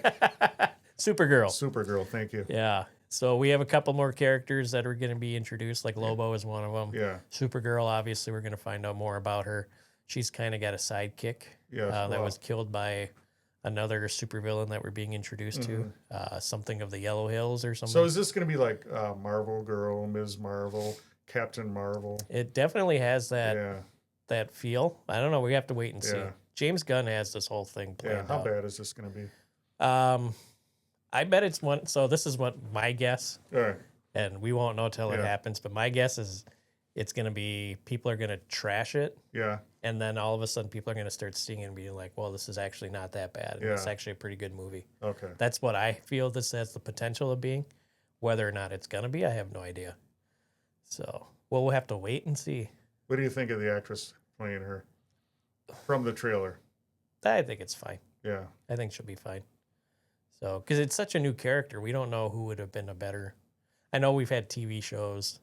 [SPEAKER 1] Supergirl.
[SPEAKER 2] Supergirl. Thank you.
[SPEAKER 1] Yeah. So we have a couple more characters that are going to be introduced, like Lobo is one of them.
[SPEAKER 2] Yeah.
[SPEAKER 1] Supergirl, obviously, we're going to find out more about her. She's kind of got a sidekick
[SPEAKER 2] Yeah.
[SPEAKER 1] that was killed by another supervillain that we're being introduced to, something of the Yellow Hills or something.
[SPEAKER 2] So is this going to be like Marvel Girl, Ms. Marvel, Captain Marvel?
[SPEAKER 1] It definitely has that
[SPEAKER 2] Yeah.
[SPEAKER 1] that feel. I don't know. We have to wait and see.
[SPEAKER 2] Yeah.
[SPEAKER 1] James Gunn has this whole thing
[SPEAKER 2] Yeah.
[SPEAKER 1] planned
[SPEAKER 2] How
[SPEAKER 1] out.
[SPEAKER 2] bad is this going to be?
[SPEAKER 1] I bet it's one. So this is what my guess,
[SPEAKER 2] All right.
[SPEAKER 1] and we won't know till it
[SPEAKER 2] Yeah.
[SPEAKER 1] happens. But my guess is it's going to be people are going to trash it,
[SPEAKER 2] Yeah.
[SPEAKER 1] and then all of a sudden people are going to start seeing it and being like, "Well, this is actually not that bad. And It's
[SPEAKER 2] Yeah.
[SPEAKER 1] actually a pretty good movie."
[SPEAKER 2] Okay.
[SPEAKER 1] That's what I feel this has the potential of being. Whether or not it's going to be, I have no idea. So, well, we'll have to wait and see.
[SPEAKER 2] What do you think of the actress playing her from the trailer?
[SPEAKER 1] I think it's fine.
[SPEAKER 2] Yeah.
[SPEAKER 1] I think she'll be fine. So, because it's such a new character, we don't know who would have been a better. I know we've had TV shows,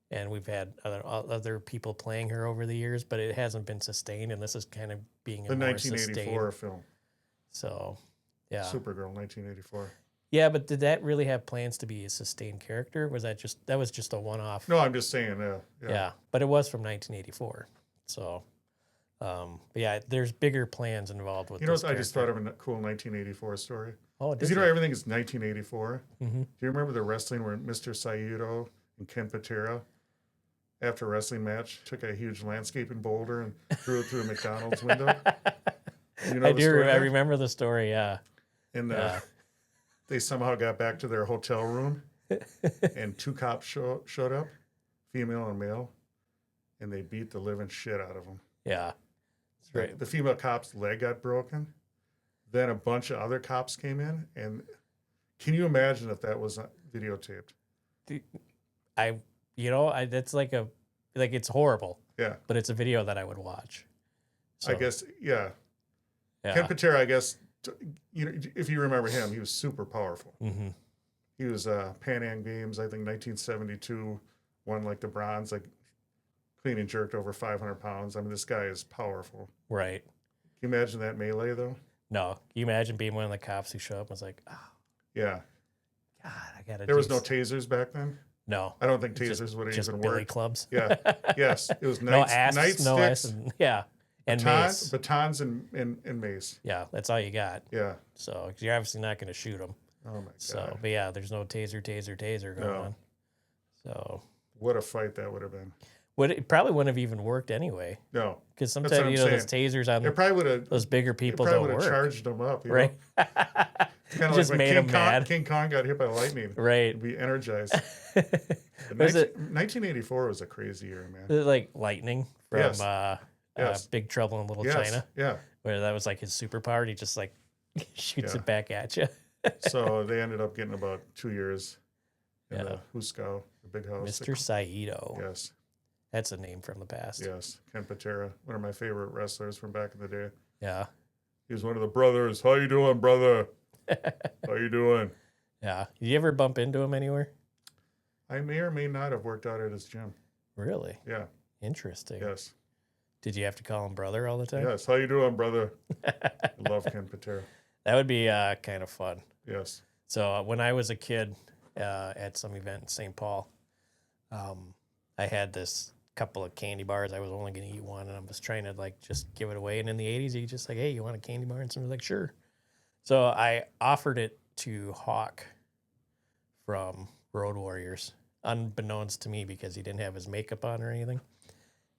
[SPEAKER 1] and we've had other people playing her over the years, but it hasn't been sustained, and this is kind of being
[SPEAKER 2] The
[SPEAKER 1] a more
[SPEAKER 2] 1984
[SPEAKER 1] sustained.
[SPEAKER 2] film.
[SPEAKER 1] So, yeah,
[SPEAKER 2] Supergirl, 1984.
[SPEAKER 1] yeah. But did that really have plans to be a sustained character? Was that was just a one-off?
[SPEAKER 2] No, I'm just saying.
[SPEAKER 1] Yeah, but it was from 1984. So, but yeah, there's bigger plans involved with.
[SPEAKER 2] You know,
[SPEAKER 1] this
[SPEAKER 2] I just thought
[SPEAKER 1] character.
[SPEAKER 2] of a cool 1984 story.
[SPEAKER 1] Oh,
[SPEAKER 2] Because
[SPEAKER 1] did
[SPEAKER 2] you know everything is 1984.
[SPEAKER 1] Mm-hmm.
[SPEAKER 2] Do you remember the wrestling where Mr. Saito and Ken Patera, after a wrestling match, took a huge landscaping boulder and threw it through a McDonald's window? You know
[SPEAKER 1] I
[SPEAKER 2] the
[SPEAKER 1] do.
[SPEAKER 2] story
[SPEAKER 1] I
[SPEAKER 2] there?
[SPEAKER 1] remember the story. Yeah.
[SPEAKER 2] And
[SPEAKER 1] Yeah.
[SPEAKER 2] they somehow got back to their hotel room, and two cops showed up, female and male, and they beat the living shit out of them.
[SPEAKER 1] Yeah. That's right.
[SPEAKER 2] The female cop's leg got broken. Then a bunch of other cops came in, and can you imagine if that was videotaped?
[SPEAKER 1] That's like it's horrible,
[SPEAKER 2] Yeah,
[SPEAKER 1] but it's a video that I would watch. So,
[SPEAKER 2] I guess. Yeah,
[SPEAKER 1] Yeah.
[SPEAKER 2] Ken Patera. I guess if you remember him, he was super powerful.
[SPEAKER 1] Mm-hmm.
[SPEAKER 2] He was Pan Am Games, I think 1972, won like the bronze, like clean and jerked over 500 pounds. I mean, this guy is powerful.
[SPEAKER 1] Right.
[SPEAKER 2] Can you imagine that melee though?
[SPEAKER 1] No. Can you imagine being one of the cops who showed up and was like, oh,
[SPEAKER 2] Yeah.
[SPEAKER 1] God, I got to
[SPEAKER 2] There was no tasers back then.
[SPEAKER 1] No.
[SPEAKER 2] I don't think
[SPEAKER 1] Just-
[SPEAKER 2] tasers would have
[SPEAKER 1] Just
[SPEAKER 2] even
[SPEAKER 1] billy
[SPEAKER 2] worked.
[SPEAKER 1] clubs.
[SPEAKER 2] Yeah. Yes. It was
[SPEAKER 1] No
[SPEAKER 2] nightsticks,
[SPEAKER 1] asses, no ass, and, yeah. And mace.
[SPEAKER 2] batons and mace.
[SPEAKER 1] Yeah, that's all you got.
[SPEAKER 2] Yeah.
[SPEAKER 1] So, 'cause you're obviously not going to shoot them.
[SPEAKER 2] Oh my god.
[SPEAKER 1] So, but yeah, there's no taser going
[SPEAKER 2] No.
[SPEAKER 1] on. So,
[SPEAKER 2] What a fight that would have been.
[SPEAKER 1] it probably wouldn't have even worked anyway.
[SPEAKER 2] No.
[SPEAKER 1] Because
[SPEAKER 2] That's
[SPEAKER 1] sometimes,
[SPEAKER 2] what I'm
[SPEAKER 1] those tasers on
[SPEAKER 2] It probably would have.
[SPEAKER 1] those bigger
[SPEAKER 2] It
[SPEAKER 1] people
[SPEAKER 2] probably
[SPEAKER 1] don't
[SPEAKER 2] would have
[SPEAKER 1] work.
[SPEAKER 2] charged them up. You
[SPEAKER 1] Right?
[SPEAKER 2] know? Kind of
[SPEAKER 1] Just
[SPEAKER 2] like
[SPEAKER 1] made
[SPEAKER 2] when
[SPEAKER 1] them mad.
[SPEAKER 2] King Kong got hit by lightning.
[SPEAKER 1] Right.
[SPEAKER 2] He'd be energized.
[SPEAKER 1] Was it
[SPEAKER 2] 1984 was a crazy year, man.
[SPEAKER 1] was it like lightning from
[SPEAKER 2] Yes. Yes.
[SPEAKER 1] Big Trouble in Little
[SPEAKER 2] Yes.
[SPEAKER 1] China,
[SPEAKER 2] Yeah.
[SPEAKER 1] where that was like his superpower? And he just like shoots
[SPEAKER 2] Yeah.
[SPEAKER 1] it back at you.
[SPEAKER 2] So they ended up getting about 2 years in
[SPEAKER 1] Yeah.
[SPEAKER 2] the Huskow, the big house.
[SPEAKER 1] Mr. Saito.
[SPEAKER 2] Yes.
[SPEAKER 1] That's a name from the past.
[SPEAKER 2] Yes. Ken Patera, one of my favorite wrestlers from back in the day.
[SPEAKER 1] Yeah.
[SPEAKER 2] He was one of the brothers. How you doing, brother? How you doing?
[SPEAKER 1] Yeah. Did you ever bump into him anywhere?
[SPEAKER 2] I may or may not have worked out at his gym.
[SPEAKER 1] Really?
[SPEAKER 2] Yeah.
[SPEAKER 1] Interesting.
[SPEAKER 2] Yes.
[SPEAKER 1] Did you have to call him brother all the time?
[SPEAKER 2] Yes. How you doing, brother? I love Ken Patera.
[SPEAKER 1] That would be kind of fun.
[SPEAKER 2] Yes.
[SPEAKER 1] So when I was a kid at some event in St. Paul, I had this couple of candy bars. I was only going to eat one, and I was trying to like just give it away. And in the 80s, you just like, hey, you want a candy bar? And someone was like, sure. So I offered it to Hawk from Road Warriors, unbeknownst to me because he didn't have his makeup on or anything.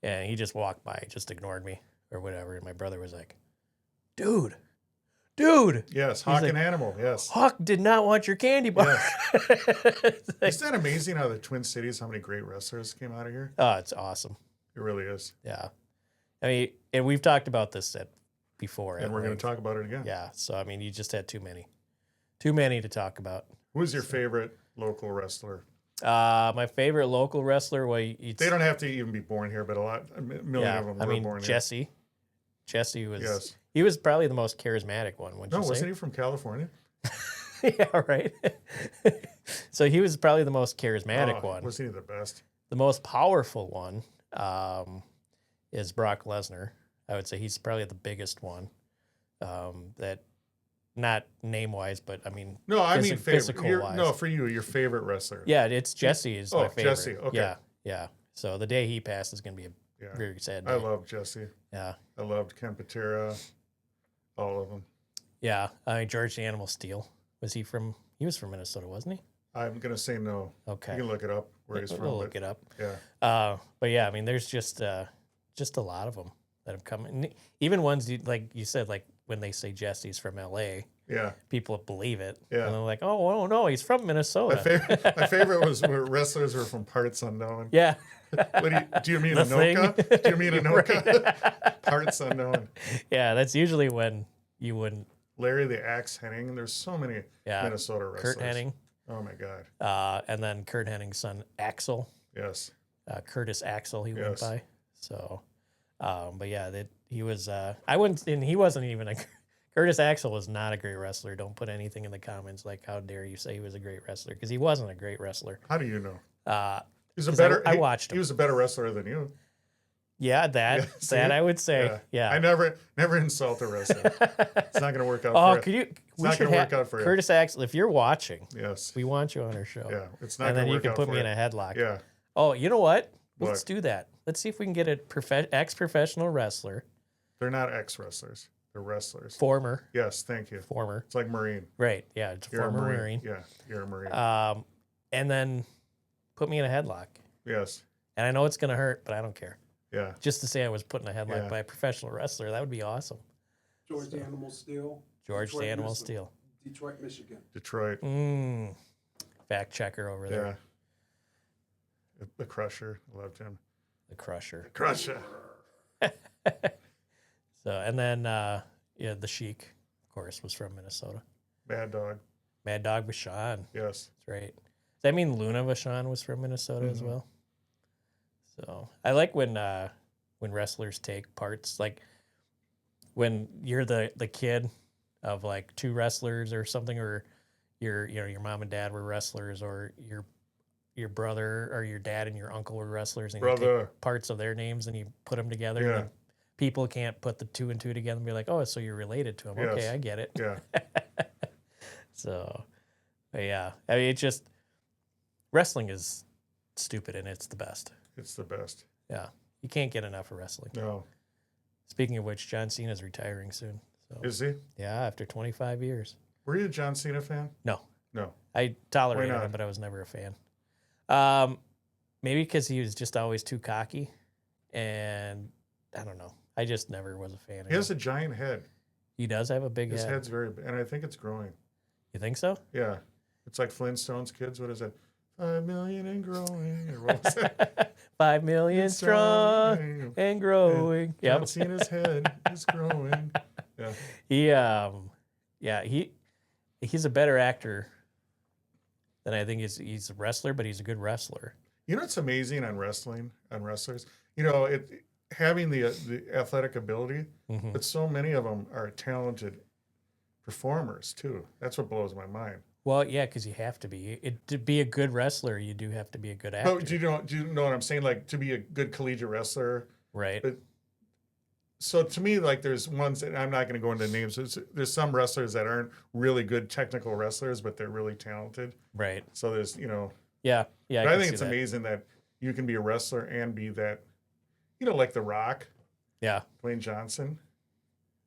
[SPEAKER 1] And he just walked by, just ignored me or whatever. And my brother was like, dude.
[SPEAKER 2] Yes, Hawk and Animal, yes.
[SPEAKER 1] Hawk did not want your candy bar.
[SPEAKER 2] Yes. Isn't that amazing how the Twin Cities, how many great wrestlers came out of here?
[SPEAKER 1] Oh, it's awesome.
[SPEAKER 2] It really is.
[SPEAKER 1] Yeah. I mean, and we've talked about this before.
[SPEAKER 2] And we're going to talk about it again.
[SPEAKER 1] Yeah. So, I mean, you just had too many. Too many to talk about.
[SPEAKER 2] Who's your favorite local wrestler?
[SPEAKER 1] My favorite local wrestler,
[SPEAKER 2] they don't have to even be born here, but a million of them were born here.
[SPEAKER 1] Jesse. Jesse was...
[SPEAKER 2] Yes.
[SPEAKER 1] He was probably the most charismatic one, wouldn't you say?
[SPEAKER 2] Wasn't he from California?
[SPEAKER 1] Yeah, right. So he was probably the most charismatic one.
[SPEAKER 2] Wasn't he the best?
[SPEAKER 1] The most powerful one is Brock Lesnar. I would say he's probably the biggest one. That, not name-wise, but I mean...
[SPEAKER 2] No, I mean
[SPEAKER 1] physical-wise.
[SPEAKER 2] No, for you, your favorite wrestler.
[SPEAKER 1] Yeah, it's Jesse is my favorite.
[SPEAKER 2] Jesse, okay.
[SPEAKER 1] Yeah. So the day he passed is going to be a very sad day.
[SPEAKER 2] I love Jesse.
[SPEAKER 1] Yeah.
[SPEAKER 2] I loved Ken Patera, all of them.
[SPEAKER 1] Yeah. I mean, George the Animal Steel. He was from Minnesota, wasn't he?
[SPEAKER 2] I'm going to say no.
[SPEAKER 1] Okay.
[SPEAKER 2] You can look it up where he's from.
[SPEAKER 1] We'll look it up.
[SPEAKER 2] Yeah.
[SPEAKER 1] But yeah, I mean, there's just a lot of them that have come. And even ones, like you said, like when they say Jesse's from L.A.,
[SPEAKER 2] yeah,
[SPEAKER 1] people believe it.
[SPEAKER 2] Yeah.
[SPEAKER 1] And they're like, oh, no, he's from Minnesota.
[SPEAKER 2] My favorite was where wrestlers were from parts unknown.
[SPEAKER 1] Yeah.
[SPEAKER 2] Do you mean Anoka? Do you mean Anoka? Parts unknown.
[SPEAKER 1] Yeah, that's usually when you wouldn't.
[SPEAKER 2] Larry the Axe Henning. There's so many Minnesota wrestlers.
[SPEAKER 1] Kurt Hennig.
[SPEAKER 2] Oh my God.
[SPEAKER 1] And then Kurt Henning's son Axel.
[SPEAKER 2] Yes.
[SPEAKER 1] Curtis Axel. He went by. So, but yeah, he was. I wouldn't. And he wasn't even a. Curtis Axel was not a great wrestler. Don't put anything in the comments like, how dare you say he was a great wrestler? Because he wasn't a great wrestler.
[SPEAKER 2] How do you know?
[SPEAKER 1] I watched him.
[SPEAKER 2] He was a better wrestler than you.
[SPEAKER 1] Yeah, that I would say. Yeah.
[SPEAKER 2] I never insult a wrestler. It's not going to work out for you.
[SPEAKER 1] We should work out for you. Curtis Axel, if you're watching,
[SPEAKER 2] yes,
[SPEAKER 1] we want you on our show.
[SPEAKER 2] Yeah, it's not.
[SPEAKER 1] And then
[SPEAKER 2] you
[SPEAKER 1] can put me in a headlock.
[SPEAKER 2] Yeah.
[SPEAKER 1] Oh, you know what? Let's do that. Let's see if we can get an ex-professional wrestler.
[SPEAKER 2] They're not ex-wrestlers. They're wrestlers.
[SPEAKER 1] Former.
[SPEAKER 2] Yes, thank you.
[SPEAKER 1] Former.
[SPEAKER 2] It's like Marine.
[SPEAKER 1] Right. Yeah, it's a former Marine.
[SPEAKER 2] Yeah, you're a Marine.
[SPEAKER 1] And then put me in a headlock.
[SPEAKER 2] Yes.
[SPEAKER 1] And I know it's going to hurt, but I don't care.
[SPEAKER 2] Yeah.
[SPEAKER 1] Just to say I was put in a headlock by a professional wrestler, that would be awesome.
[SPEAKER 4] George the Animal Steel.
[SPEAKER 1] George the Animal Steel.
[SPEAKER 4] Detroit, Michigan.
[SPEAKER 2] Detroit.
[SPEAKER 1] Fact checker over there.
[SPEAKER 2] Yeah. The Crusher. I loved him.
[SPEAKER 1] The Crusher.
[SPEAKER 2] The Crusher.
[SPEAKER 1] So, and then, the Sheik, of course, was from Minnesota.
[SPEAKER 2] Mad Dog.
[SPEAKER 1] Mad Dog Vachon.
[SPEAKER 2] Yes.
[SPEAKER 1] That's right. Does that mean Luna Vachon was from Minnesota as well? So I like when wrestlers take parts, like when you're the kid of like two wrestlers or something, or your mom and dad were wrestlers, or your brother or your dad and your uncle were wrestlers, and you take parts of their names and you put them together.
[SPEAKER 2] Yeah.
[SPEAKER 1] And people can't put the two and two together and be like, oh, so you're related to them. Yes. Okay, I get it.
[SPEAKER 2] Yeah.
[SPEAKER 1] So, but yeah, I mean, it's just wrestling is stupid and it's the best.
[SPEAKER 2] It's the best.
[SPEAKER 1] Yeah, you can't get enough of wrestling.
[SPEAKER 2] No.
[SPEAKER 1] Speaking of which, John Cena's retiring soon. So.
[SPEAKER 2] Is he?
[SPEAKER 1] Yeah, after 25 years.
[SPEAKER 2] Were you a John Cena fan?
[SPEAKER 1] No.
[SPEAKER 2] No.
[SPEAKER 1] I tolerated him, but I was never a fan. Maybe because he was just always too cocky, and I don't know. I just never was a fan.
[SPEAKER 2] He has a giant head.
[SPEAKER 1] He does have a big head.
[SPEAKER 2] His head's very big, and I think it's growing.
[SPEAKER 1] You think so?
[SPEAKER 2] Yeah. It's like Flintstones kids. What is it? 5 million and growing. Or what was that?
[SPEAKER 1] 5 million strong and growing.
[SPEAKER 2] Yeah. John Cena's head is growing.
[SPEAKER 1] Yeah. He's a better actor than I think he's a wrestler, but he's a good wrestler.
[SPEAKER 2] You know what's amazing on wrestlers? You know, having the athletic ability, but so many of them are talented performers too. That's what blows my mind.
[SPEAKER 1] Well, yeah, because you have to be. To be a good wrestler, you do have to be a good actor.
[SPEAKER 2] But do you know what I'm saying? Like, to be a good collegiate wrestler.
[SPEAKER 1] Right.
[SPEAKER 2] But, so to me, like, there's ones that I'm not going to go into names. There's some wrestlers that aren't really good technical wrestlers, but they're really talented.
[SPEAKER 1] Right.
[SPEAKER 2] So there's,
[SPEAKER 1] Yeah.
[SPEAKER 2] But I think it's amazing that you can be a wrestler and be that, like The Rock.
[SPEAKER 1] Yeah.
[SPEAKER 2] Dwayne Johnson.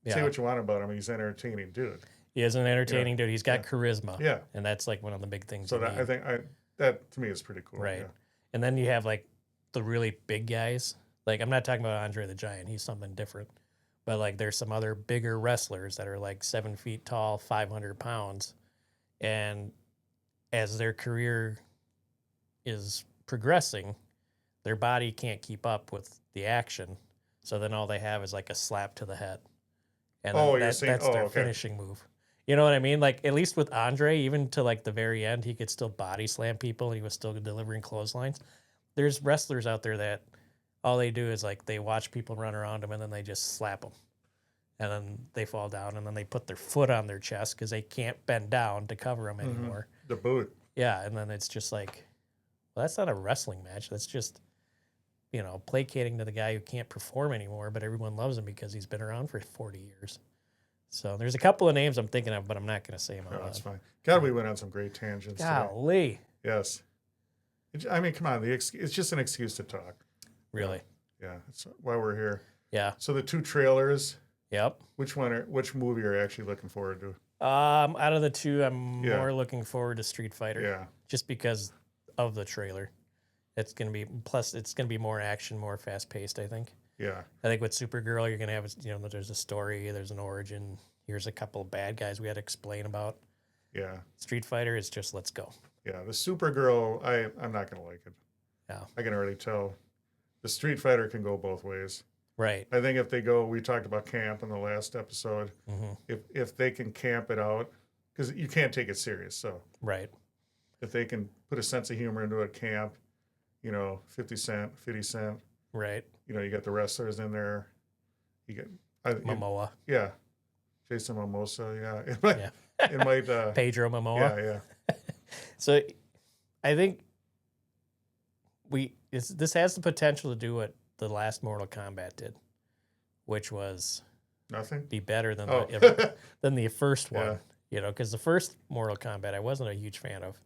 [SPEAKER 1] Yeah.
[SPEAKER 2] Say what you want about him. He's an entertaining dude.
[SPEAKER 1] He is an entertaining dude. He's got charisma.
[SPEAKER 2] Yeah.
[SPEAKER 1] And that's like one of the big things.
[SPEAKER 2] So that, I think that to me is pretty cool.
[SPEAKER 1] Right.
[SPEAKER 2] Yeah.
[SPEAKER 1] And then you have like the really big guys. Like I'm not talking about Andre the Giant. He's something different. But like there's some other bigger wrestlers that are like 7 feet tall, 500 pounds. And as their career is progressing, their body can't keep up with the action. So then all they have is like a slap to the head. And then that's their
[SPEAKER 2] okay.
[SPEAKER 1] finishing move. You know what I mean? Like at least with Andre, even to like the very end, he could still body slam people and he was still delivering clotheslines. There's wrestlers out there that all they do is like they watch people run around them and then they just slap them. And then they fall down and then they put their foot on their chest because they can't bend down to cover them anymore.
[SPEAKER 2] The boot.
[SPEAKER 1] Yeah. And then it's just like, well, that's not a wrestling match. That's just, you know, placating to the guy who can't perform anymore, but everyone loves him because he's been around for 40 years. So there's a couple of names I'm thinking of, but I'm not going to say them
[SPEAKER 2] No,
[SPEAKER 1] out
[SPEAKER 2] that's
[SPEAKER 1] loud.
[SPEAKER 2] fine. God, we went on some great tangents today.
[SPEAKER 1] Golly.
[SPEAKER 2] Yes. I mean, come on. It's just an excuse to talk.
[SPEAKER 1] Really?
[SPEAKER 2] Yeah. That's why we're here.
[SPEAKER 1] Yeah.
[SPEAKER 2] So the 2 trailers,
[SPEAKER 1] Yep.
[SPEAKER 2] which movie are you actually looking forward to?
[SPEAKER 1] Out of the 2, I'm
[SPEAKER 2] Yeah.
[SPEAKER 1] more looking forward to Street Fighter.
[SPEAKER 2] Yeah.
[SPEAKER 1] Just because of the trailer. It's going to be, plus it's going to be more action, more fast paced, I think.
[SPEAKER 2] Yeah.
[SPEAKER 1] I think with Supergirl, you're going to have, you know, there's a story, there's an origin. Here's a couple of bad guys we had to explain about.
[SPEAKER 2] Yeah.
[SPEAKER 1] Street Fighter is just, let's go.
[SPEAKER 2] Yeah. The Supergirl, I'm not going to like it.
[SPEAKER 1] Yeah.
[SPEAKER 2] I can already tell. The Street Fighter can go both ways.
[SPEAKER 1] Right.
[SPEAKER 2] I think if they go, we talked about camp in the last episode.
[SPEAKER 1] Mm-hmm.
[SPEAKER 2] If they can camp it out, because you can't take it serious. So
[SPEAKER 1] Right.
[SPEAKER 2] if they can put a sense of humor into a camp, you know, 50 Cent,
[SPEAKER 1] Right.
[SPEAKER 2] you know, you got the wrestlers in there. You get
[SPEAKER 1] Momoa.
[SPEAKER 2] yeah, Jason Momoa. Yeah, it might.
[SPEAKER 1] Yeah.
[SPEAKER 2] It might.
[SPEAKER 1] Pedro Momoa.
[SPEAKER 2] Yeah.
[SPEAKER 1] So I think this has the potential to do what the last Mortal Kombat did, which was
[SPEAKER 2] Nothing.
[SPEAKER 1] be better than
[SPEAKER 2] Oh.
[SPEAKER 1] than the first one.
[SPEAKER 2] Yeah.
[SPEAKER 1] You know, because the first Mortal Kombat I wasn't a huge fan of.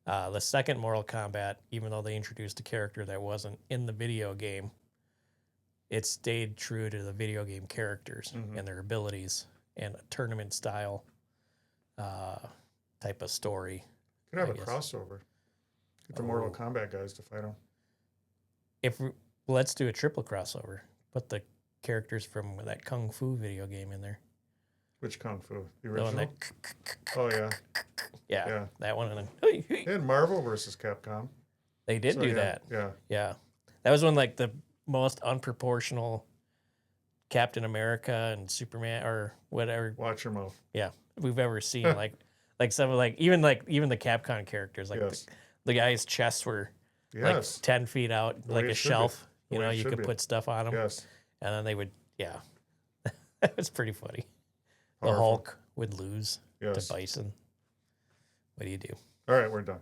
[SPEAKER 1] The second Mortal Kombat, even though they introduced a character that wasn't in the video game, it stayed true to the video game characters and their abilities and a tournament style type of story.
[SPEAKER 2] Could have
[SPEAKER 1] I
[SPEAKER 2] a
[SPEAKER 1] guess.
[SPEAKER 2] crossover. Get the Mortal
[SPEAKER 1] Oh.
[SPEAKER 2] Kombat guys to fight them.
[SPEAKER 1] Let's do a triple crossover. Put the characters from that Kung Fu video game in there.
[SPEAKER 2] Which Kung Fu? The
[SPEAKER 1] The one
[SPEAKER 2] original?
[SPEAKER 1] that,
[SPEAKER 2] Oh yeah.
[SPEAKER 1] yeah, that one. And then
[SPEAKER 2] And Marvel versus Capcom.
[SPEAKER 1] they did
[SPEAKER 2] So,
[SPEAKER 1] do
[SPEAKER 2] yeah,
[SPEAKER 1] that.
[SPEAKER 2] Yeah.
[SPEAKER 1] Yeah. That was when like the most unproportional Captain America and Superman or whatever,
[SPEAKER 2] Watch your mouth.
[SPEAKER 1] yeah, we've ever seen. like some of even the Capcom characters, like
[SPEAKER 2] Yes.
[SPEAKER 1] the guy's chests were
[SPEAKER 2] Yes.
[SPEAKER 1] like 10 feet out,
[SPEAKER 2] The
[SPEAKER 1] like
[SPEAKER 2] way
[SPEAKER 1] a
[SPEAKER 2] it should be.
[SPEAKER 1] shelf.
[SPEAKER 2] The
[SPEAKER 1] You
[SPEAKER 2] way
[SPEAKER 1] know,
[SPEAKER 2] it
[SPEAKER 1] you
[SPEAKER 2] should
[SPEAKER 1] could
[SPEAKER 2] be.
[SPEAKER 1] put stuff on them,
[SPEAKER 2] Yes.
[SPEAKER 1] and then they would, yeah, that was pretty funny. The
[SPEAKER 2] Powerful.
[SPEAKER 1] Hulk would lose
[SPEAKER 2] Yes.
[SPEAKER 1] to Bison. What do you do?
[SPEAKER 2] All right, we're done.